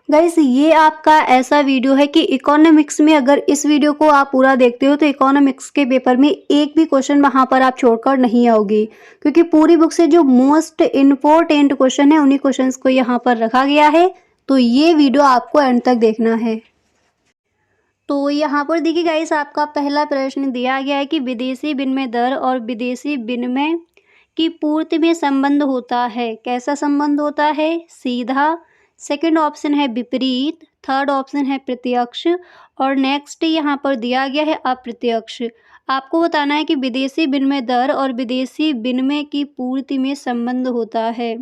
Guys ये आपका ऐसा वीडियो है कि इकोनॉमिक्स में अगर इस वीडियो को आप पूरा देखते हो तो इकोनॉमिक्स के पेपर में एक भी क्वेश्चन वहां पर आप छोड़कर नहीं आओगे, क्योंकि पूरी बुक से जो मोस्ट इम्पोर्टेंट क्वेश्चन है उन्हीं क्वेश्चंस को यहाँ पर रखा गया है। तो ये वीडियो आपको एंड तक देखना है। तो यहाँ पर देखिए गाइस, आपका पहला प्रश्न दिया गया है कि विदेशी विनिमय दर और विदेशी विनिमय की पूर्ति में संबंध होता है। कैसा संबंध होता है? सीधा। सेकंड ऑप्शन है विपरीत। थर्ड ऑप्शन है प्रत्यक्ष। और नेक्स्ट यहाँ पर दिया गया है अप्रत्यक्ष। आपको बताना है कि विदेशी विनिमय दर और विदेशी विनिमय की पूर्ति में संबंध होता है।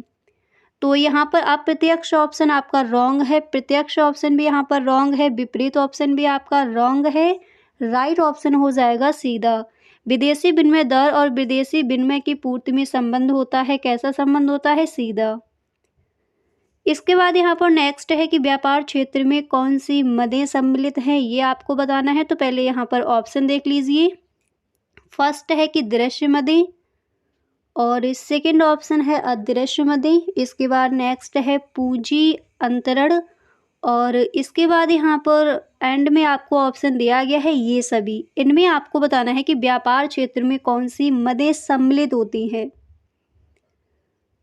तो यहाँ पर अप्रत्यक्ष ऑप्शन आपका रॉन्ग है, प्रत्यक्ष ऑप्शन भी यहाँ पर रॉन्ग है, विपरीत ऑप्शन भी आपका रॉन्ग है। राइट ऑप्शन हो जाएगा सीधा। विदेशी विनिमय दर और विदेशी विनिमय की पूर्ति में संबंध होता है। कैसा संबंध होता है? सीधा। इसके बाद यहाँ पर नेक्स्ट है कि व्यापार क्षेत्र में कौन सी मदें सम्मिलित हैं, ये आपको बताना है। तो पहले यहाँ पर ऑप्शन देख लीजिए। फर्स्ट है कि दृश्य मदें, और सेकंड ऑप्शन है अदृश्य मदें। इसके बाद नेक्स्ट है पूंजी अंतरण, और इसके बाद यहाँ पर एंड में आपको ऑप्शन दिया गया है ये सभी। इनमें आपको बताना है कि व्यापार क्षेत्र में कौन सी मदें सम्मिलित होती हैं।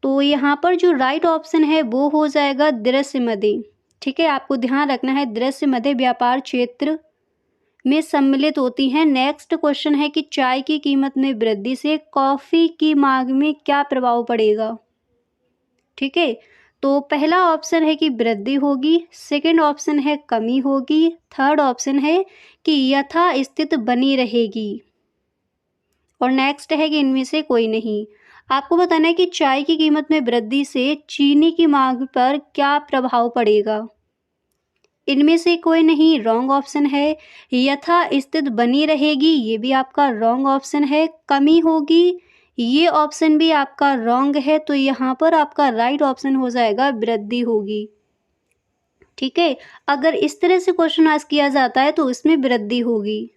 तो यहाँ पर जो राइट ऑप्शन है वो हो जाएगा दृश्य मदें। ठीक है, आपको ध्यान रखना है, दृश्य मदें व्यापार क्षेत्र में सम्मिलित होती हैं। नेक्स्ट क्वेश्चन है कि चाय की कीमत में वृद्धि से कॉफ़ी की मांग में क्या प्रभाव पड़ेगा। ठीक है, तो पहला ऑप्शन है कि वृद्धि होगी, सेकंड ऑप्शन है कमी होगी, थर्ड ऑप्शन है कि यथास्थिति बनी रहेगी, और नेक्स्ट है कि इनमें से कोई नहीं। आपको बताना है कि चाय की कीमत में वृद्धि से चीनी की मांग पर क्या प्रभाव पड़ेगा। इनमें से कोई नहीं, रॉन्ग ऑप्शन है। यथास्थिति बनी रहेगी, ये भी आपका रॉन्ग ऑप्शन है। कमी होगी, ये ऑप्शन भी आपका रॉन्ग है। तो यहाँ पर आपका राइट ऑप्शन हो जाएगा वृद्धि होगी। ठीक है, अगर इस तरह से क्वेश्चन आस्क किया जाता है तो इसमें वृद्धि होगी।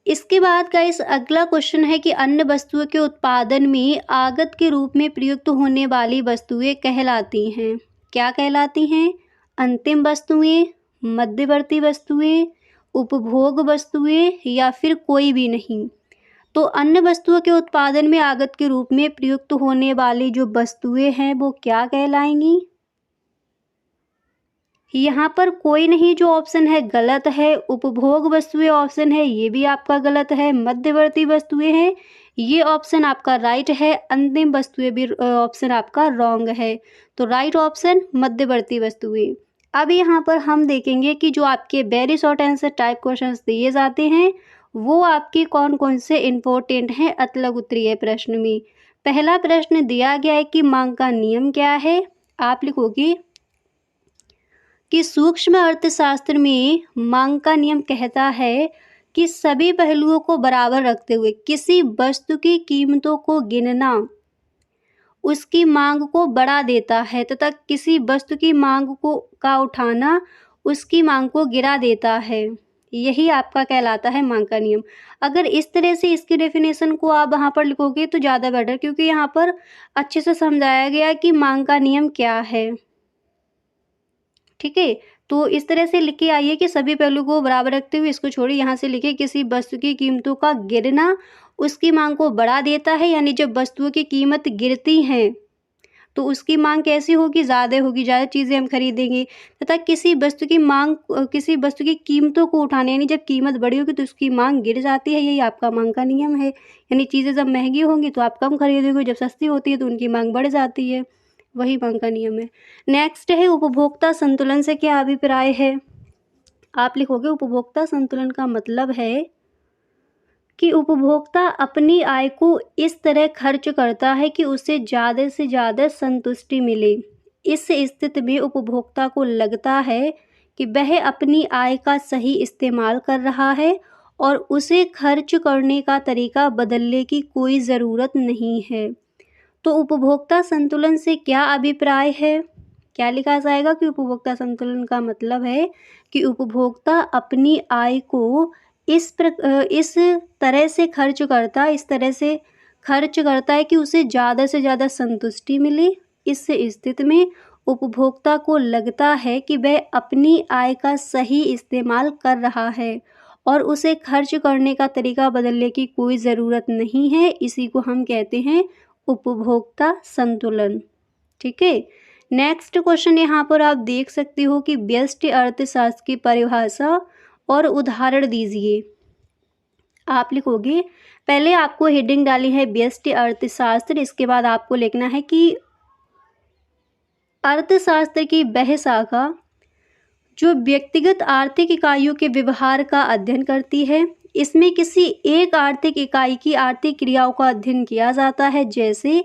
इसके बाद का इस अगला क्वेश्चन है कि अन्य वस्तुओं के उत्पादन में आगत के रूप में प्रयुक्त होने वाली वस्तुएं कहलाती हैं। क्या कहलाती हैं? अंतिम वस्तुएं, मध्यवर्ती वस्तुएं, उपभोग वस्तुएं, या फिर कोई भी नहीं। तो अन्य वस्तुओं के उत्पादन में आगत के रूप में प्रयुक्त होने वाली जो वस्तुएं हैं वो क्या कहलाएंगी? यहाँ पर कोई नहीं, जो ऑप्शन है गलत है। उपभोग वस्तुएं ऑप्शन है, ये भी आपका गलत है। मध्यवर्ती वस्तुएं हैं, ये ऑप्शन आपका राइट है। अंतिम वस्तुएं भी ऑप्शन आपका रॉन्ग है। तो राइट ऑप्शन मध्यवर्ती वस्तुएं। अब यहाँ पर हम देखेंगे कि जो आपके very short answer type questions दिए जाते हैं वो आपके कौन कौन से इम्पोर्टेंट हैं अतलग उत्तरीय प्रश्न में। पहला प्रश्न दिया गया है कि मांग का नियम क्या है। आप लिखोगे कि सूक्ष्म अर्थशास्त्र में मांग का नियम कहता है कि सभी पहलुओं को बराबर रखते हुए किसी वस्तु की कीमतों को गिनना उसकी मांग को बढ़ा देता है, तथा किसी वस्तु की मांग को का उठाना उसकी मांग को गिरा देता है। यही आपका कहलाता है मांग का नियम। अगर इस तरह से इसकी डेफिनेशन को आप वहाँ पर लिखोगे तो ज़्यादा बेटर, क्योंकि यहाँ पर अच्छे से समझाया गया कि मांग का नियम क्या है। ठीक है, तो इस तरह से लिख के आइए कि सभी पहलू को बराबर रखते हुए, इसको छोड़िए, यहाँ से लिखिए किसी वस्तु की कीमतों का गिरना उसकी मांग को बढ़ा देता है। यानी जब वस्तुओं की कीमत गिरती हैं तो उसकी मांग कैसी होगी? ज़्यादा होगी, ज़्यादा चीज़ें हम खरीदेंगे। तथा किसी वस्तु की मांग किसी वस्तु की कीमतों को उठाने, यानी जब कीमत बढ़ी होगी तो उसकी मांग गिर जाती है। यही आपका मांग का नियम है। यानी चीज़ें जब महंगी होंगी तो आप कम खरीदोगे, जब सस्ती होती है तो उनकी मांग बढ़ जाती है। वही मांग का नियम है। नेक्स्ट है उपभोक्ता संतुलन से क्या अभिप्राय है। आप लिखोगे उपभोक्ता संतुलन का मतलब है कि उपभोक्ता अपनी आय को इस तरह खर्च करता है कि उसे ज़्यादा से ज़्यादा संतुष्टि मिले। इस स्थिति में उपभोक्ता को लगता है कि वह अपनी आय का सही इस्तेमाल कर रहा है और उसे खर्च करने का तरीका बदलने की कोई ज़रूरत नहीं है। तो उपभोक्ता संतुलन से क्या अभिप्राय है? क्या लिखा जाएगा कि उपभोक्ता संतुलन का मतलब है कि उपभोक्ता अपनी आय को इस तरह से खर्च करता है कि उसे ज़्यादा से ज़्यादा संतुष्टि मिले। इस स्थिति में उपभोक्ता को लगता है कि वह अपनी आय का सही इस्तेमाल कर रहा है और उसे खर्च करने का तरीका बदलने की कोई ज़रूरत नहीं है, इसी को हम कहते हैं उपभोक्ता संतुलन। ठीक है। नेक्स्ट क्वेश्चन यहाँ पर आप देख सकते हो कि व्यष्टि अर्थशास्त्र की परिभाषा और उदाहरण दीजिए। आप लिखोगे, पहले आपको हेडिंग डाली है व्यष्टि अर्थशास्त्र, इसके बाद आपको लिखना है कि अर्थशास्त्र की वह शाखा जो व्यक्तिगत आर्थिक इकाइयों के व्यवहार का अध्ययन करती है। इसमें किसी एक आर्थिक इकाई की आर्थिक क्रियाओं का अध्ययन किया जाता है, जैसे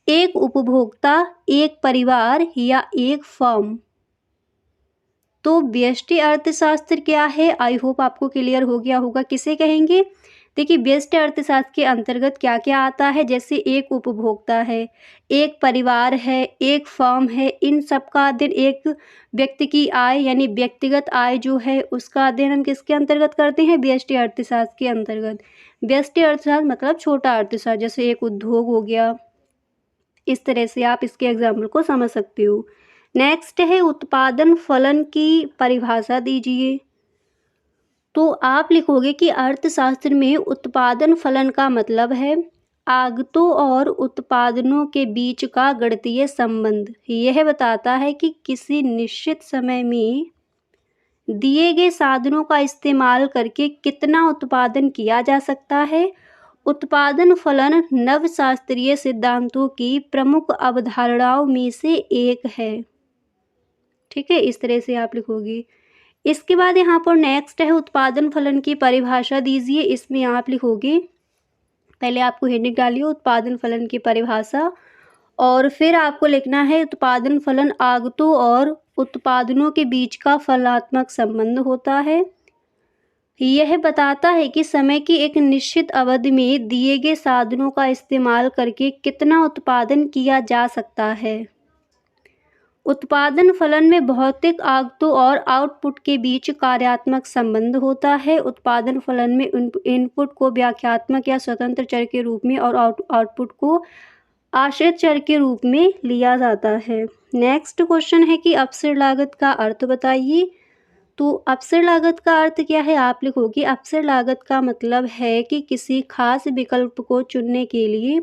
एक उपभोक्ता, एक परिवार या एक फर्म। तो व्यष्टि अर्थशास्त्र क्या है? आई होप आपको क्लियर हो गया होगा किसे कहेंगे। देखिए, व्यष्टि अर्थशास्त्र के अंतर्गत क्या क्या आता है, जैसे एक उपभोक्ता है, एक परिवार है, एक फर्म है, इन सब का अध्ययन, एक व्यक्ति की आय यानी व्यक्तिगत आय जो है उसका अध्ययन हम किसके अंतर्गत करते हैं? व्यष्टि अर्थशास्त्र के अंतर्गत। व्यष्टि अर्थशास्त्र मतलब छोटा अर्थशास्त्र, जैसे एक उद्योग हो गया। इस तरह से आप इसके एग्जाम्पल को समझ सकते हो। नेक्स्ट है उत्पादन फलन की परिभाषा दीजिए। तो आप लिखोगे कि अर्थशास्त्र में उत्पादन फलन का मतलब है आगतों और उत्पादनों के बीच का गणितीय संबंध। यह बताता है कि किसी निश्चित समय में दिए गए साधनों का इस्तेमाल करके कितना उत्पादन किया जा सकता है। उत्पादन फलन नवशास्त्रीय सिद्धांतों की प्रमुख अवधारणाओं में से एक है। ठीक है, इस तरह से आप लिखोगे। इसके बाद यहाँ पर नेक्स्ट है उत्पादन फलन की परिभाषा दीजिए। इसमें आप लिखोगे, पहले आपको हेडिंग डालिए उत्पादन फलन की परिभाषा, और फिर आपको लिखना है उत्पादन फलन आगतों और उत्पादनों के बीच का फलात्मक संबंध होता है। यह बताता है कि समय की एक निश्चित अवधि में दिए गए साधनों का इस्तेमाल करके कितना उत्पादन किया जा सकता है। उत्पादन फलन में भौतिक आगतों और आउटपुट के बीच कार्यात्मक संबंध होता है। उत्पादन फलन में इनपुट को व्याख्यात्मक या स्वतंत्र चर के रूप में और आउटपुट को आश्रित चर के रूप में लिया जाता है। नेक्स्ट क्वेश्चन है कि अपसृण लागत का अर्थ बताइए। तो अपसृण लागत का अर्थ क्या है? आप लिखोगे, अपसृण लागत का मतलब है कि किसी खास विकल्प को चुनने के लिए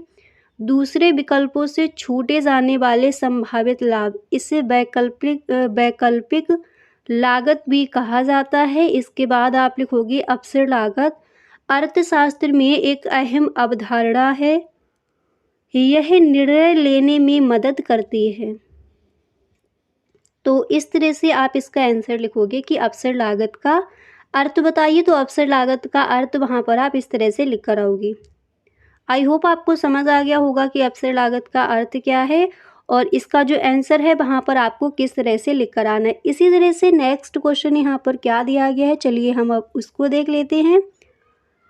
दूसरे विकल्पों से छूटे जाने वाले संभावित लाभ, इसे वैकल्पिक लागत भी कहा जाता है। इसके बाद आप लिखोगे अपसृण लागत अर्थशास्त्र में एक अहम अवधारणा है, यह निर्णय लेने में मदद करती है। तो इस तरह से आप इसका आंसर लिखोगे कि अपसृण लागत का अर्थ बताइए। तो अपसृण लागत का अर्थ वहाँ पर आप इस तरह से लिख कर आओगे। आई होप आपको समझ आ गया होगा कि अपसृण लागत का अर्थ क्या है और इसका जो आंसर है वहाँ पर आपको किस तरह से लिख कर आना है। इसी तरह से नेक्स्ट क्वेश्चन यहाँ पर क्या दिया गया है, चलिए हम अब उसको देख लेते हैं।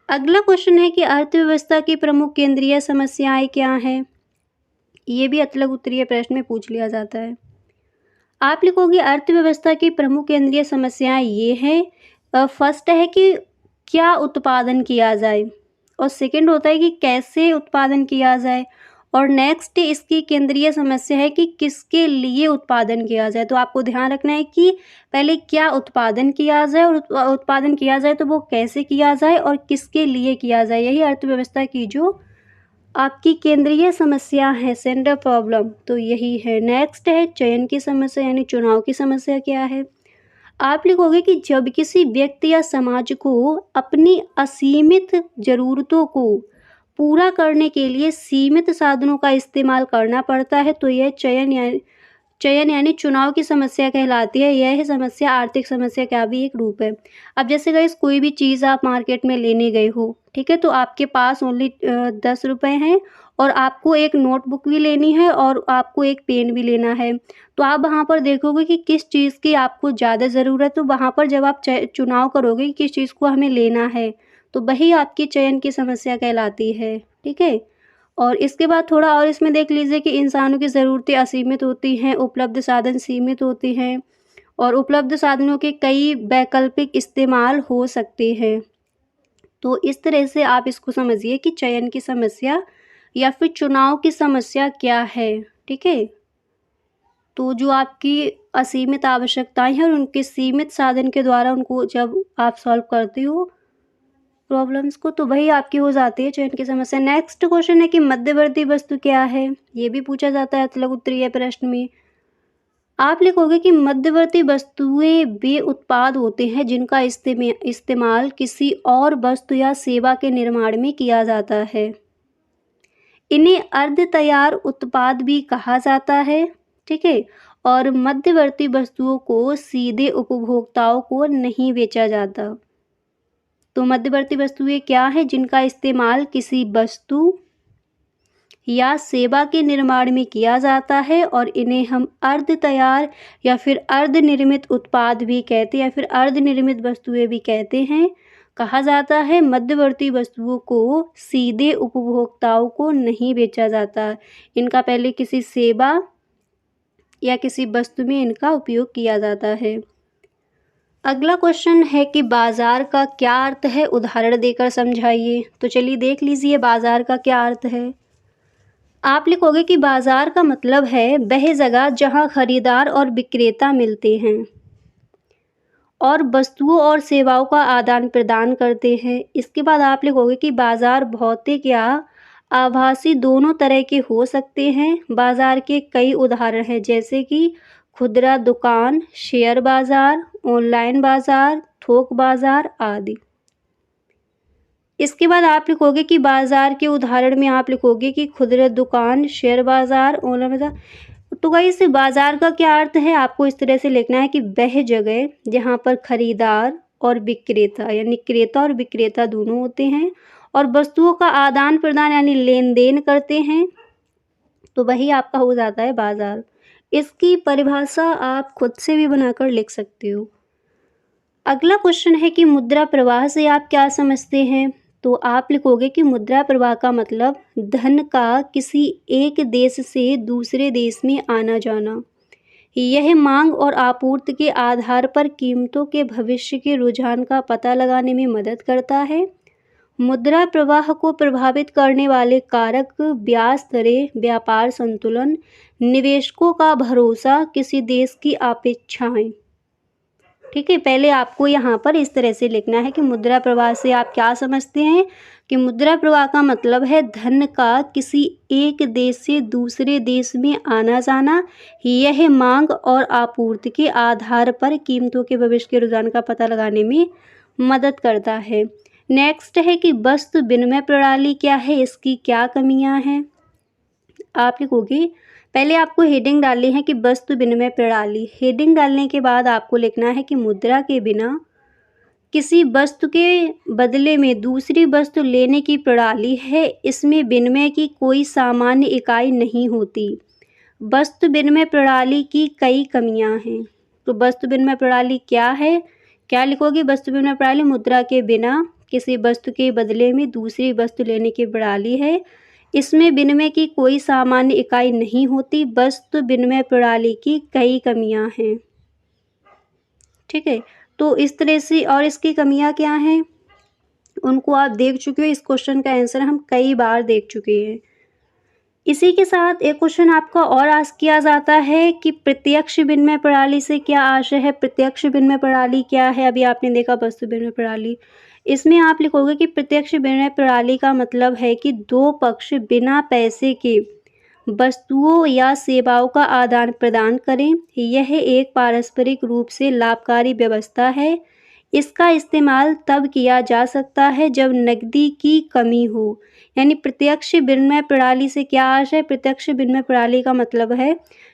अगला क्वेश्चन है कि अर्थव्यवस्था की प्रमुख केंद्रीय समस्याएं क्या हैं। ये भी अतलग उत्तरीय प्रश्न में पूछ लिया जाता है। आप लिखोगे अर्थव्यवस्था की प्रमुख केंद्रीय समस्याएं ये हैं, फर्स्ट है कि क्या उत्पादन किया जाए, और सेकंड होता है कि कैसे उत्पादन किया जाए, और नेक्स्ट इसकी केंद्रीय समस्या है कि किसके लिए उत्पादन किया जाए। तो आपको ध्यान रखना है कि पहले क्या उत्पादन किया जाए, और उत्पादन किया जाए तो वो कैसे किया जाए और किसके लिए किया जाए। यही अर्थव्यवस्था की जो आपकी केंद्रीय समस्या है, सेंटर प्रॉब्लम, तो यही है। नेक्स्ट है चयन की समस्या यानी चुनाव की समस्या क्या है। आप लिखोगे कि जब किसी व्यक्ति या समाज को अपनी असीमित ज़रूरतों को पूरा करने के लिए सीमित साधनों का इस्तेमाल करना पड़ता है, तो यह चयन यानी चुनाव की समस्या कहलाती है। यह समस्या आर्थिक समस्या का भी एक रूप है। अब जैसे गाइस कोई भी चीज़ आप मार्केट में लेने गए हो, ठीक है, तो आपके पास ओनली 10 रुपये हैं और आपको एक नोटबुक भी लेनी है और आपको एक पेन भी लेना है। तो आप वहाँ पर देखोगे कि किस चीज़ की आपको ज़्यादा ज़रूरत है। तो वहाँ पर जब आप चुनाव करोगे कि किस चीज़ को हमें लेना है, तो वही आपकी चयन की समस्या कहलाती है। ठीक है, और इसके बाद थोड़ा और इसमें देख लीजिए कि इंसानों की ज़रूरतें असीमित होती हैं, उपलब्ध साधन सीमित होते हैं और उपलब्ध साधनों के कई वैकल्पिक इस्तेमाल हो सकते हैं। तो इस तरह से आप इसको समझिए कि चयन की समस्या या फिर चुनाव की समस्या क्या है। ठीक है, तो जो आपकी असीमित आवश्यकताएं हैं और उनके सीमित साधन के द्वारा उनको जब आप सॉल्व करते हो प्रॉब्लम्स को, तो वही आपकी हो जाती है चयन की समस्या। नेक्स्ट क्वेश्चन है कि मध्यवर्ती वस्तु क्या है, ये भी पूछा जाता है लघु उत्तरीय प्रश्न में। आप लिखोगे कि मध्यवर्ती वस्तुएं वे उत्पाद होते हैं जिनका इस्तेमाल किसी और वस्तु या सेवा के निर्माण में किया जाता है। इन्हें अर्ध तैयार उत्पाद भी कहा जाता है, ठीक है। और मध्यवर्ती वस्तुओं को सीधे उपभोक्ताओं को नहीं बेचा जाता। तो मध्यवर्ती वस्तुएं क्या है, जिनका इस्तेमाल किसी वस्तु या सेवा के निर्माण में किया जाता है और इन्हें हम अर्ध तैयार या फिर अर्ध निर्मित उत्पाद भी कहते हैं या फिर अर्ध निर्मित वस्तुएं भी कहते हैं, कहा जाता है। मध्यवर्ती वस्तुओं को सीधे उपभोक्ताओं को नहीं बेचा जाता, इनका पहले किसी सेवा या किसी वस्तु में इनका उपयोग किया जाता है। अगला क्वेश्चन है कि बाजार का क्या अर्थ है, उदाहरण देकर समझाइए। तो चलिए देख लीजिए बाजार का क्या अर्थ है। आप लिखोगे कि बाजार का मतलब है वह जगह जहां खरीदार और विक्रेता मिलते हैं और वस्तुओं और सेवाओं का आदान प्रदान करते हैं। इसके बाद आप लिखोगे कि बाजार भौतिक या आभासी दोनों तरह के हो सकते हैं। बाजार के कई उदाहरण हैं, जैसे कि खुदरा दुकान, शेयर बाजार, ऑनलाइन बाजार, थोक बाजार आदि। इसके बाद आप लिखोगे कि बाजार के उदाहरण में आप लिखोगे कि खुदरा दुकान, शेयर बाजार, ऑनलाइन बाजार। तो गाइस बाजार का क्या अर्थ है, आपको इस तरह से लिखना है कि वह जगह जहाँ पर खरीदार और विक्रेता यानी क्रेता और विक्रेता दोनों होते हैं और वस्तुओं का आदान प्रदान यानी लेन देन करते हैं, तो वही आपका हो जाता है बाजार। इसकी परिभाषा आप खुद से भी बनाकर लिख सकते हो। अगला क्वेश्चन है कि मुद्रा प्रवाह से आप क्या समझते हैं। तो आप लिखोगे कि मुद्रा प्रवाह का मतलब धन का किसी एक देश से दूसरे देश में आना जाना। यह मांग और आपूर्ति के आधार पर कीमतों के भविष्य के रुझान का पता लगाने में मदद करता है। मुद्रा प्रवाह को प्रभावित करने वाले कारक ब्याज दरें, व्यापार संतुलन, निवेशकों का भरोसा, किसी देश की अपेक्षाएं, ठीक है। पहले आपको यहाँ पर इस तरह से लिखना है कि मुद्रा प्रवाह से आप क्या समझते हैं कि मुद्रा प्रवाह का मतलब है धन का किसी एक देश से दूसरे देश में आना जाना। यह मांग और आपूर्ति के आधार पर कीमतों के भविष्य के रुझान का पता लगाने में मदद करता है। नेक्स्ट है कि वस्तु विनिमय प्रणाली क्या है, इसकी क्या कमियां हैं। आप लिखोगे, पहले आपको हेडिंग डालनी है कि वस्तु विनिमय प्रणाली। हेडिंग डालने के बाद आपको लिखना है कि मुद्रा के बिना किसी वस्तु के बदले में दूसरी वस्तु लेने की प्रणाली है। इसमें विनिमय की कोई सामान्य इकाई नहीं होती। वस्तु विनिमय प्रणाली की कई कमियां हैं। तो वस्तु विनिमय प्रणाली क्या है, क्या लिखोगे, वस्तु विनिमय प्रणाली मुद्रा के बिना किसी वस्तु के बदले में दूसरी वस्तु लेने की प्रणाली है। इसमें विनिमय की कोई सामान्य इकाई नहीं होती। वस्तु विनिमय प्रणाली की कई कमियां हैं, ठीक है। तो इस तरह से, और इसकी कमियां क्या हैं उनको आप देख चुके हो। इस क्वेश्चन का आंसर हम कई बार देख चुके हैं। इसी के साथ एक क्वेश्चन आपका और आस्क किया जाता है कि प्रत्यक्ष विनिमय प्रणाली से क्या आशय है। प्रत्यक्ष विनिमय प्रणाली क्या है, अभी आपने देखा वस्तु विनिमय प्रणाली। इसमें आप लिखोगे कि प्रत्यक्ष विनिमय प्रणाली का मतलब है कि दो पक्ष बिना पैसे के वस्तुओं या सेवाओं का आदान प्रदान करें। यह एक पारस्परिक रूप से लाभकारी व्यवस्था है। इसका इस्तेमाल तब किया जा सकता है जब नकदी की कमी हो। यानी प्रत्यक्ष विनिमय प्रणाली से क्या आशय है, प्रत्यक्ष विनिमय प्रणाली का मतलब है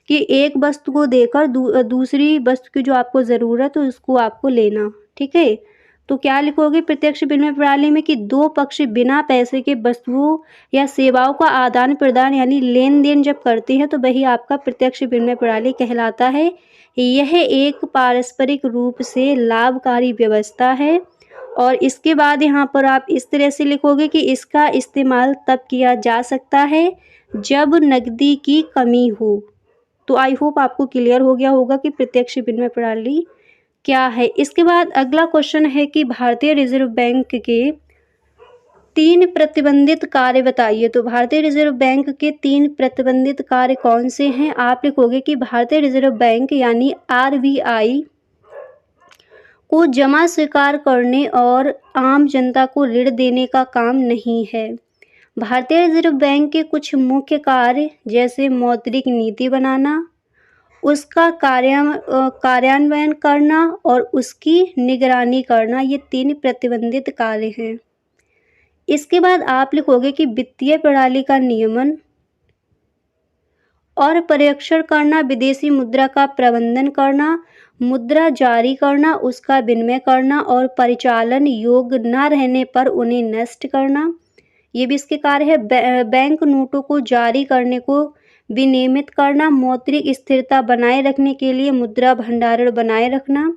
कि एक वस्तु को देकर दूसरी वस्तु की जो आपको ज़रूरत है उसको आपको लेना, ठीक है। तो क्या लिखोगे प्रत्यक्ष विनिमय प्रणाली में कि दो पक्ष बिना पैसे के वस्तुओं या सेवाओं का आदान प्रदान यानी लेन देन जब करते हैं तो वही आपका प्रत्यक्ष विनिमय प्रणाली कहलाता है। यह एक पारस्परिक रूप से लाभकारी व्यवस्था है। और इसके बाद यहाँ पर आप इस तरह से लिखोगे कि इसका इस्तेमाल तब किया जा सकता है जब नकदी की कमी हो। तो आई होप आपको क्लियर हो गया होगा कि प्रत्यक्ष विनिमय प्रणाली क्या है। इसके बाद अगला क्वेश्चन है कि भारतीय रिजर्व बैंक के 3 प्रतिबंधित कार्य बताइए। तो भारतीय रिजर्व बैंक के 3 प्रतिबंधित कार्य कौन से हैं? आप लिखोगे कि भारतीय रिजर्व बैंक यानी आरबीआई को जमा स्वीकार करने और आम जनता को ऋण देने का काम नहीं है। भारतीय रिजर्व बैंक के कुछ मुख्य कार्य जैसे मौद्रिक नीति बनाना, उसका कार्यान्वयन करना और उसकी निगरानी करना, ये 3 प्रतिबंधित कार्य हैं। इसके बाद आप लिखोगे कि वित्तीय प्रणाली का नियमन और पर्यवेक्षण करना, विदेशी मुद्रा का प्रबंधन करना, मुद्रा जारी करना, उसका विनिमय करना और परिचालन योग्य न रहने पर उन्हें नष्ट करना, ये भी इसके कार्य है। बैंक नोटों को जारी करने को विनियमित करना, मौद्रिक स्थिरता बनाए रखने के लिए मुद्रा भंडारण बनाए रखना,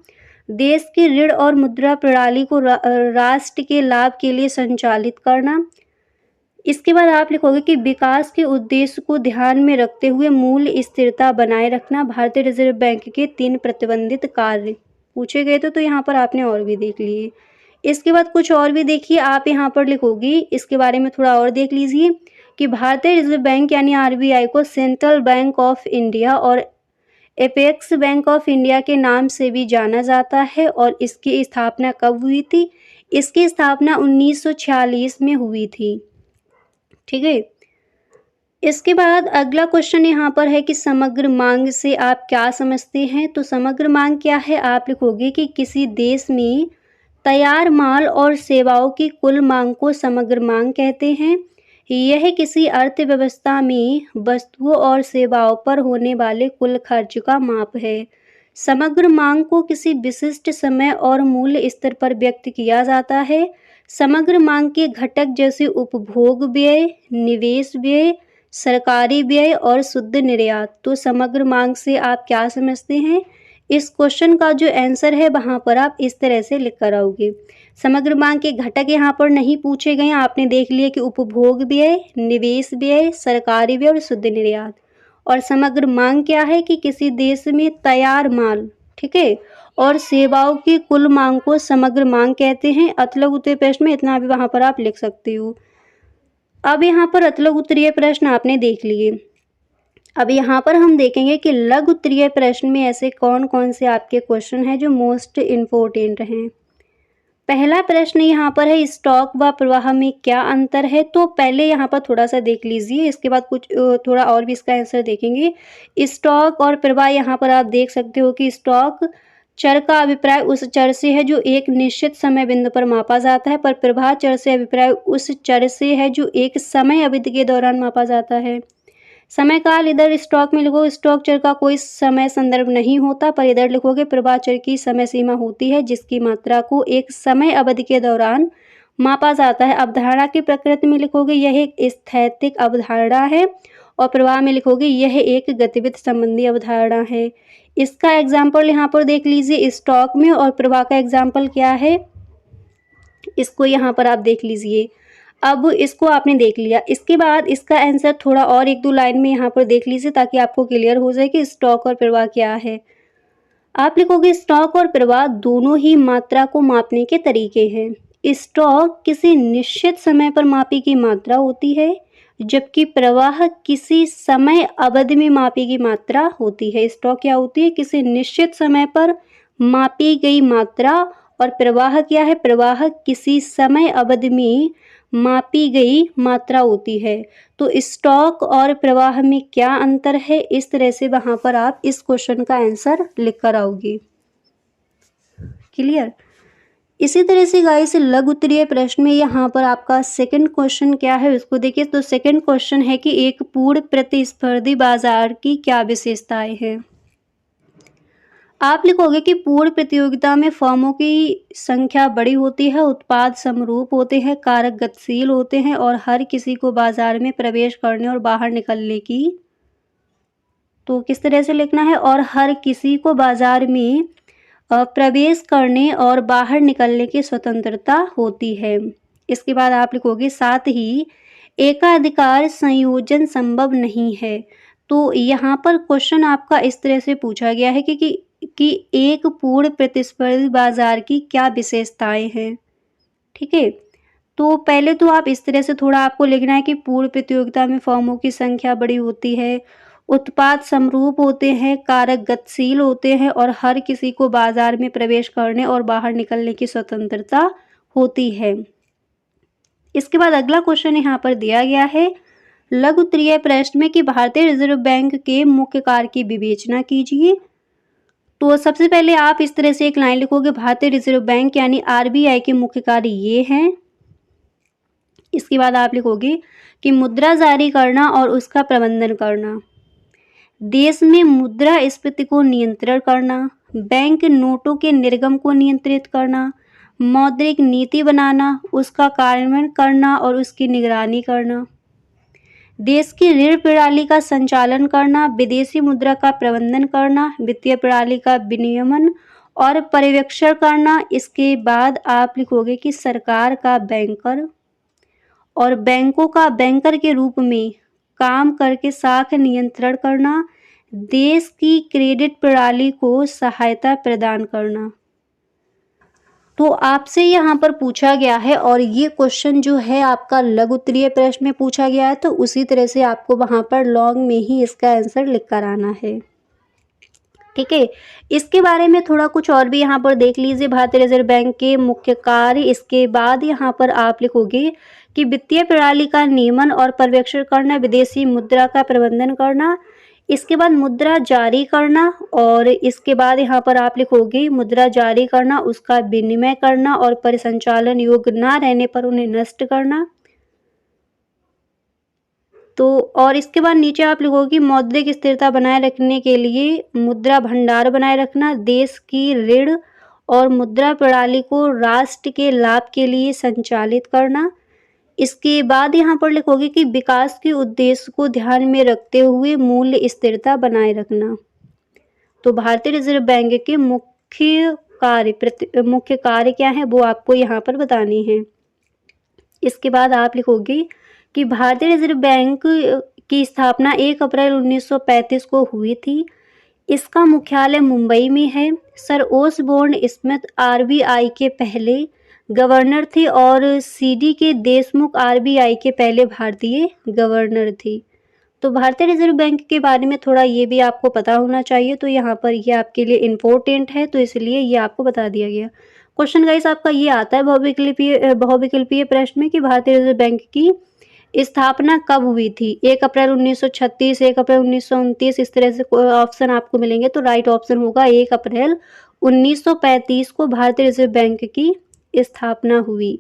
देश की ऋण और मुद्रा प्रणाली को राष्ट्र के लाभ के लिए संचालित करना। इसके बाद आप लिखोगे कि विकास के उद्देश्य को ध्यान में रखते हुए मूल्य स्थिरता बनाए रखना। भारतीय रिजर्व बैंक के 3 प्रतिबंधित कार्य पूछे गए थे, तो यहाँ पर आपने और भी देख लिए। इसके बाद कुछ और भी देखिए, आप यहाँ पर लिखोगी, इसके बारे में थोड़ा और देख लीजिए कि भारतीय रिजर्व बैंक यानी आरबीआई को सेंट्रल बैंक ऑफ इंडिया और एपेक्स बैंक ऑफ इंडिया के नाम से भी जाना जाता है। और इसकी स्थापना कब हुई थी? इसकी स्थापना 1946 में हुई थी। ठीक है। इसके बाद अगला क्वेश्चन यहाँ पर है कि समग्र मांग से आप क्या समझते हैं? तो समग्र मांग क्या है? आप लिखोगे कि किसी देश में तैयार माल और सेवाओं की कुल मांग को समग्र मांग कहते हैं। यह किसी अर्थव्यवस्था में वस्तुओं और सेवाओं पर होने वाले कुल खर्च का माप है। समग्र मांग को किसी विशिष्ट समय और मूल्य स्तर पर व्यक्त किया जाता है। समग्र मांग के घटक जैसे उपभोग व्यय, निवेश व्यय, सरकारी व्यय और शुद्ध निर्यात। तो समग्र मांग से आप क्या समझते हैं? इस क्वेश्चन का जो आंसर है वहाँ पर आप इस तरह से लिख कर आओगे। समग्र मांग के घटक यहाँ पर नहीं पूछे गए, आपने देख लिया कि उपभोग व्यय, निवेश व्यय, सरकारी व्यय और शुद्ध निर्यात। और समग्र मांग क्या है कि किसी देश में तैयार माल, ठीक है, और सेवाओं की कुल मांग को समग्र मांग कहते हैं। अतलग उत्तरीय प्रश्न में इतना भी वहाँ पर आप लिख सकते हो। अब यहाँ पर अतलग उत्तरीय प्रश्न आपने देख लिए। अब यहाँ पर हम देखेंगे कि लघु उत्तरीय प्रश्न में ऐसे कौन कौन से आपके क्वेश्चन हैं जो मोस्ट इम्पोर्टेंट हैं। पहला प्रश्न यहाँ पर है, स्टॉक व प्रवाह में क्या अंतर है? तो पहले यहाँ पर थोड़ा सा देख लीजिए, इसके बाद कुछ थोड़ा और भी इसका आंसर देखेंगे। स्टॉक और प्रवाह यहाँ पर आप देख सकते हो कि स्टॉक चर का अभिप्राय उस चर से है जो एक निश्चित समय बिंदु पर मापा जाता है, पर प्रवाह चर से अभिप्राय उस चर से है जो एक समय अवधि के दौरान मापा जाता है। समय काल इधर स्टॉक में लिखो, स्टॉक चर का कोई समय संदर्भ नहीं होता, पर इधर लिखोगे प्रवाह चर की समय सीमा होती है जिसकी मात्रा को एक समय अवधि के दौरान मापा जाता है। अवधारणा की प्रकृति में लिखोगे यह एक स्थैतिक अवधारणा है, और प्रवाह में लिखोगे यह एक गतिविधि संबंधी अवधारणा है। इसका एग्जाम्पल यहाँ पर देख लीजिए स्टॉक में, और प्रवाह का एग्जाम्पल क्या है इसको यहाँ पर आप देख लीजिए। अब इसको आपने देख लिया, इसके बाद इसका आंसर थोड़ा और 1-2 लाइन में यहाँ पर देख लीजिए ताकि आपको क्लियर हो जाए कि स्टॉक और प्रवाह क्या है। आप लिखोगे स्टॉक और प्रवाह दोनों ही मात्रा को मापने के तरीके हैं। स्टॉक किसी निश्चित समय पर मापी की मात्रा होती है, जबकि प्रवाह किसी समय अवधि में मापी गई मात्रा होती है। स्टॉक क्या होती है? किसी निश्चित समय पर मापी गई मात्रा, और प्रवाह क्या है? प्रवाह किसी समय अवधि में मापी गई मात्रा होती है। तो स्टॉक और प्रवाह में क्या अंतर है, इस तरह से वहाँ पर आप इस क्वेश्चन का आंसर लिख कर आओगे। क्लियर? इसी तरह से गाइस लघु उत्तरीय प्रश्न में यहाँ पर आपका सेकंड क्वेश्चन क्या है उसको देखिए। तो सेकंड क्वेश्चन है कि एक पूर्ण प्रतिस्पर्धी बाजार की क्या विशेषताएं हैं। आप लिखोगे कि पूर्ण प्रतियोगिता में फर्मों की संख्या बड़ी होती है, उत्पाद समरूप होते हैं, कारक गतिशील होते हैं और हर किसी को बाजार में प्रवेश करने और बाहर निकलने की, तो किस तरह से लिखना है, और हर किसी को बाजार में प्रवेश करने और बाहर निकलने की स्वतंत्रता होती है। इसके बाद आप लिखोगे साथ ही एकाधिकार संयोजन संभव नहीं है। तो यहाँ पर क्वेश्चन आपका इस तरह से पूछा गया है कि एक पूर्ण प्रतिस्पर्धी बाजार की क्या विशेषताएं हैं। ठीक है, तो पहले तो आप इस तरह से थोड़ा आपको लिखना है कि पूर्ण प्रतियोगिता में फर्मों की संख्या बड़ी होती है, उत्पाद समरूप होते हैं, कारक गतिशील होते हैं और हर किसी को बाजार में प्रवेश करने और बाहर निकलने की स्वतंत्रता होती है। इसके बाद अगला क्वेश्चन यहाँ पर दिया गया है लघु उत्तरीय प्रश्न में कि भारतीय रिजर्व बैंक के मुख्य कार्य की विवेचना कीजिए। तो सबसे पहले आप इस तरह से एक लाइन लिखोगे, भारतीय रिजर्व बैंक यानी आरबीआई के मुख्य कार्य ये हैं। इसके बाद आप लिखोगे कि मुद्रा जारी करना और उसका प्रबंधन करना, देश में मुद्रास्फीति को नियंत्रण करना, बैंक नोटों के निर्गम को नियंत्रित करना, मौद्रिक नीति बनाना, उसका कार्यान्वयन करना और उसकी निगरानी करना, देश की ऋण प्रणाली का संचालन करना, विदेशी मुद्रा का प्रबंधन करना, वित्तीय प्रणाली का विनियमन और पर्यवेक्षण करना। इसके बाद आप लिखोगे कि सरकार का बैंकर और बैंकों का बैंकर के रूप में काम करके साख नियंत्रण करना, देश की क्रेडिट प्रणाली को सहायता प्रदान करना। तो आपसे यहाँ पर पूछा गया है और ये क्वेश्चन जो है आपका लघु उत्तरीय प्रश्न में पूछा गया है, तो उसी तरह से आपको वहाँ पर लॉन्ग में ही इसका आंसर लिख कर आना है। ठीक है, इसके बारे में थोड़ा कुछ और भी यहाँ पर देख लीजिए, भारतीय रिजर्व बैंक के मुख्य कार्य। इसके बाद यहाँ पर आप लिखोगे कि वित्तीय प्रणाली का नियमन और पर्यवेक्षण करना, विदेशी मुद्रा का प्रबंधन करना, इसके बाद मुद्रा जारी करना और इसके बाद यहाँ पर आप लिखोगे मुद्रा जारी करना, उसका विनिमय करना और परिसंचालन योग्य ना रहने पर उन्हें नष्ट करना। तो और इसके बाद नीचे आप लिखोगे मौद्रिक स्थिरता बनाए रखने के लिए मुद्रा भंडार बनाए रखना, देश की ऋण और मुद्रा प्रणाली को राष्ट्र के लाभ के लिए संचालित करना। इसके बाद यहाँ पर लिखोगे कि विकास के उद्देश्य को ध्यान में रखते हुए मूल्य स्थिरता बनाए रखना। तो भारतीय रिजर्व बैंक के मुख्य कार्य क्या है वो आपको यहाँ पर बतानी है। इसके बाद आप लिखोगे कि भारतीय रिजर्व बैंक की स्थापना 1 अप्रैल 1935 को हुई थी। इसका मुख्यालय मुंबई में है। सर ओसबोर्न स्मिथ आरबीआई के पहले गवर्नर थे और सीडी के देशमुख आरबीआई के पहले भारतीय गवर्नर थे। तो भारतीय रिजर्व बैंक के बारे में थोड़ा ये भी आपको पता होना चाहिए, तो यहाँ पर ये आपके लिए इम्पोर्टेंट है, तो इसलिए ये आपको बता दिया गया। क्वेश्चन गाइस आपका ये आता है बहुविकल्पीय प्रश्न में कि भारतीय रिजर्व बैंक की स्थापना कब हुई थी। 1 अप्रैल 1936, 1 अप्रैल 1929, इस तरह से ऑप्शन आपको मिलेंगे। तो राइट ऑप्शन होगा 1 अप्रैल 1935 को भारतीय रिजर्व बैंक की स्थापना हुई।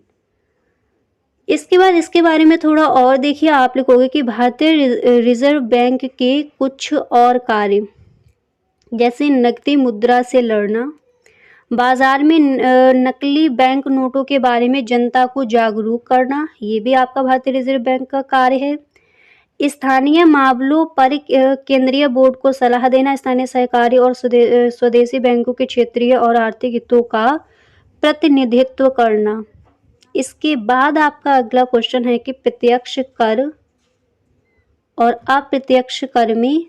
इसके बाद इसके बारे में थोड़ा और देखिए, आप लिखोगे कि भारतीय रिजर्व बैंक के कुछ और कार्य, जैसे नकदी मुद्रा से लड़ना, बाजार में नकली बैंक नोटों के बारे में जनता को जागरूक करना, ये भी आपका भारतीय रिजर्व बैंक का कार्य है। स्थानीय मामलों पर केंद्रीय बोर्ड को सलाह देना, स्थानीय सहकारी और स्वदेशी बैंकों के क्षेत्रीय और आर्थिक हितों का प्रतिनिधित्व करना। इसके बाद आपका अगला क्वेश्चन है कि प्रत्यक्ष कर और अप्रत्यक्ष कर में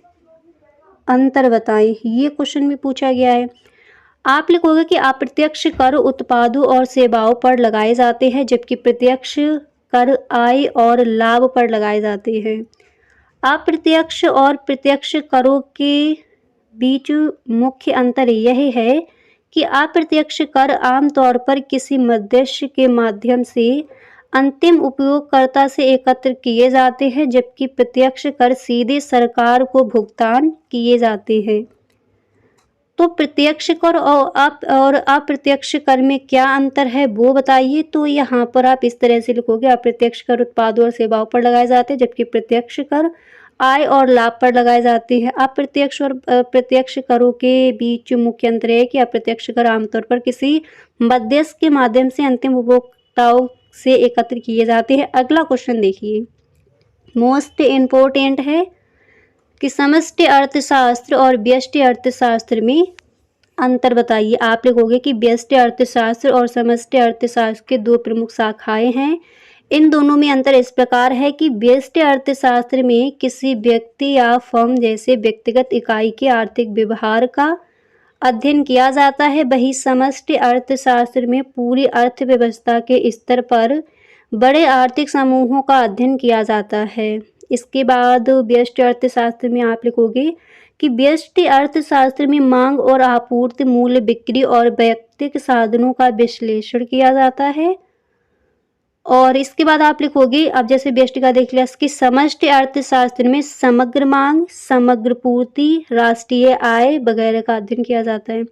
अंतर बताएं। ये क्वेश्चन भी पूछा गया है। आप लिखोगे कि अप्रत्यक्ष कर उत्पादों और सेवाओं पर लगाए जाते हैं, जबकि प्रत्यक्ष कर आय और लाभ पर लगाए जाते हैं। अप्रत्यक्ष और प्रत्यक्ष करों के बीच मुख्य अंतर यह है कि अप्रत्यक्ष कर आमतौर पर किसी मध्यस्थ के माध्यम से अंतिम उपयोगकर्ता से एकत्र किए जाते हैं, जबकि प्रत्यक्ष कर सीधे सरकार को भुगतान किए जाते हैं। तो प्रत्यक्ष कर और अप्रत्यक्ष कर में क्या अंतर है वो बताइए। तो यहाँ पर आप इस तरह से लिखोगे, अप्रत्यक्ष कर उत्पादों और सेवाओं पर लगाए जाते हैं, जबकि प्रत्यक्ष कर आय और लाभ पर लगाए जाते हैं। अप्रत्यक्ष और प्रत्यक्ष करों के बीच मुख्य अंतर है कि अप्रत्यक्ष कर आमतौर पर किसी मध्यस्थ के माध्यम से अंतिम उपभोक्ताओं से एकत्र किए जाते हैं। अगला क्वेश्चन देखिए, मोस्ट इम्पोर्टेंट है कि समष्टि अर्थशास्त्र और व्यष्टि अर्थशास्त्र में अंतर बताइए। आप लिखोगे कि व्यष्टि अर्थशास्त्र और समष्टि अर्थशास्त्र के दो प्रमुख शाखाएं हैं। इन दोनों में अंतर इस प्रकार है कि व्यष्टि अर्थशास्त्र में किसी व्यक्ति या फर्म जैसे व्यक्तिगत इकाई के आर्थिक व्यवहार का अध्ययन किया जाता है, वहीं समष्टि अर्थशास्त्र में पूरी अर्थव्यवस्था के स्तर पर बड़े आर्थिक समूहों का अध्ययन किया जाता है। इसके बाद व्यष्टि अर्थशास्त्र में आप लिखोगे कि व्यष्टि अर्थशास्त्र में मांग और आपूर्ति, मूल्य, बिक्री और वैयक्तिक साधनों का विश्लेषण किया जाता है। और इसके बाद आप लिखोगे, अब जैसे व्यष्टि का देख लिया, कि समष्टि अर्थशास्त्र में समग्र मांग, समग्र पूर्ति, राष्ट्रीय आय वगैरह का अध्ययन किया जाता है।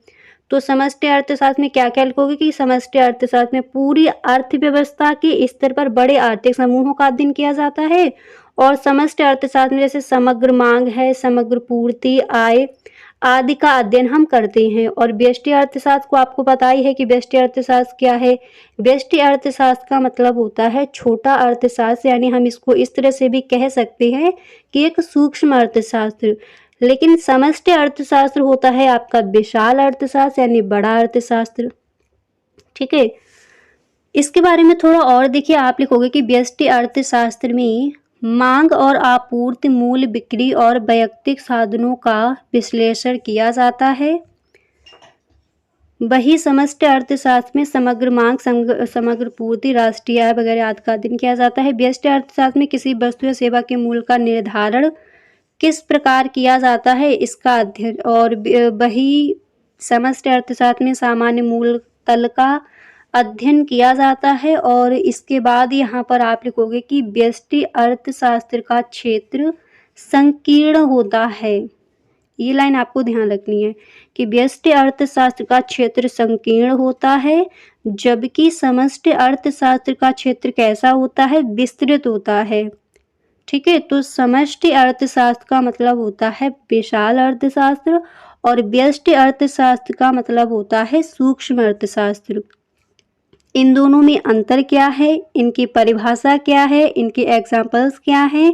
तो समष्टि अर्थशास्त्र में क्या क्या लिखोगे कि समष्टि अर्थशास्त्र में पूरी अर्थव्यवस्था के स्तर पर बड़े आर्थिक समूहों का अध्ययन किया जाता है। और समष्टि अर्थशास्त्र में जैसे समग्र मांग है, समग्र पूर्ति, आय आदि का अध्ययन हम करते हैं। और व्यष्टि अर्थशास्त्र को आपको पता ही है कि व्यष्टि अर्थशास्त्र क्या है। व्यष्टि अर्थशास्त्र का मतलब होता है छोटा अर्थशास्त्र, यानी हम इसको इस तरह से भी कह सकते हैं कि एक सूक्ष्म अर्थशास्त्र। लेकिन समष्टि अर्थशास्त्र होता है आपका विशाल अर्थशास्त्र, यानी बड़ा अर्थशास्त्र। ठीक है, इसके बारे में थोड़ा और देखिए, आप लिखोगे कि व्यष्टि अर्थशास्त्र में मांग और आपूर्ति, मूल्य, बिक्री और वैयक्तिक साधनों का विश्लेषण किया जाता है। वही समष्टि अर्थशास्त्र में समग्र मांग, समग्र पूर्ति, राष्ट्रीय आय वगैरह आदि का अध्ययन किया जाता है। व्यष्टि अर्थशास्त्र में किसी वस्तु या सेवा के मूल्य का निर्धारण किस प्रकार किया जाता है, इसका अध्ययन। और वही समष्टि अर्थशास्त्र में सामान्य मूल्य तल का अध्ययन किया जाता है। और इसके बाद यहाँ पर आप लिखोगे कि व्यष्टि अर्थशास्त्र का क्षेत्र संकीर्ण होता है। ये लाइन आपको ध्यान रखनी है कि व्यष्टि अर्थशास्त्र का क्षेत्र संकीर्ण होता है, जबकि समष्टि अर्थशास्त्र का क्षेत्र कैसा होता है, विस्तृत होता है। ठीक है, तो समष्टि अर्थशास्त्र का मतलब होता है विशाल अर्थशास्त्र और व्यष्टि अर्थशास्त्र का मतलब होता है सूक्ष्म अर्थशास्त्र। इन दोनों में अंतर क्या है, इनकी परिभाषा क्या है, इनके एग्जाम्पल्स क्या हैं,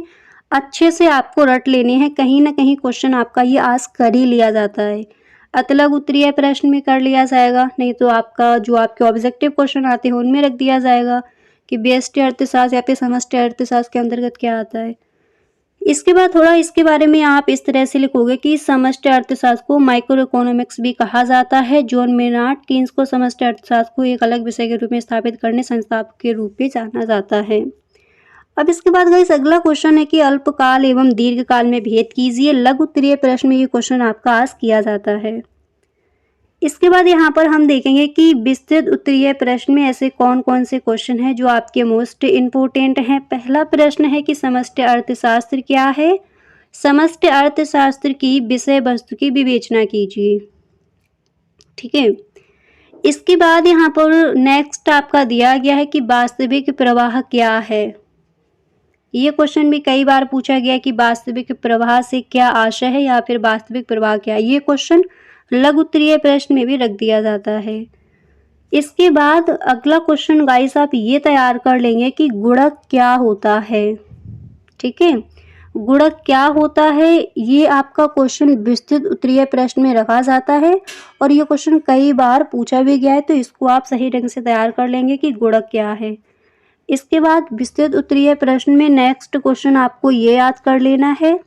अच्छे से आपको रट लेने हैं। कहीं ना कहीं क्वेश्चन आपका ये आस्क कर ही लिया जाता है, अतलग उत्तरीय प्रश्न में कर लिया जाएगा, नहीं तो आपका जो आपके ऑब्जेक्टिव क्वेश्चन आते हैं उनमें रख दिया जाएगा कि व्यष्टि अर्थशास्त्र या फिर समष्टि अर्थशास्त्र के अंतर्गत क्या आता है। इसके बाद थोड़ा इसके बारे में आप इस तरह से लिखोगे कि समष्टि अर्थशास्त्र को माइक्रो इकोनॉमिक्स भी कहा जाता है। जॉन मेनार्ड कीन्स को समष्टि अर्थशास्त्र को एक अलग विषय के रूप में स्थापित करने संस्थापक के रूप में जाना जाता है। अब इसके बाद गाइस अगला क्वेश्चन है कि अल्पकाल एवं दीर्घकाल में भेद कीजिए। लघु उत्तरीय प्रश्न में ये क्वेश्चन आपका आस्क किया जाता है। इसके बाद यहाँ पर हम देखेंगे कि विस्तृत उत्तरीय प्रश्न में ऐसे कौन कौन से क्वेश्चन हैं जो आपके मोस्ट इम्पोर्टेंट हैं। पहला प्रश्न है कि समष्टि अर्थशास्त्र क्या है। समष्टि अर्थशास्त्र की विषय वस्तु की विवेचना कीजिए। ठीक है, इसके बाद यहाँ पर नेक्स्ट आपका दिया गया है कि वास्तविक प्रवाह क्या है। ये क्वेश्चन भी कई बार पूछा गया कि वास्तविक प्रवाह से क्या आशय है या फिर वास्तविक प्रवाह क्या है। ये क्वेश्चन लघु उत्तरीय प्रश्न में भी रख दिया जाता है। इसके बाद अगला क्वेश्चन गाइस आप ये तैयार कर लेंगे कि गुणक क्या होता है। ठीक है, गुणक क्या होता है, ये आपका क्वेश्चन विस्तृत उत्तरीय प्रश्न में रखा जाता है और ये क्वेश्चन कई बार पूछा भी गया है, तो इसको आप सही ढंग से तैयार कर लेंगे कि गुणक क्या है। इसके बाद विस्तृत उत्तरीय प्रश्न में नेक्स्ट क्वेश्चन आपको ये याद कर लेना है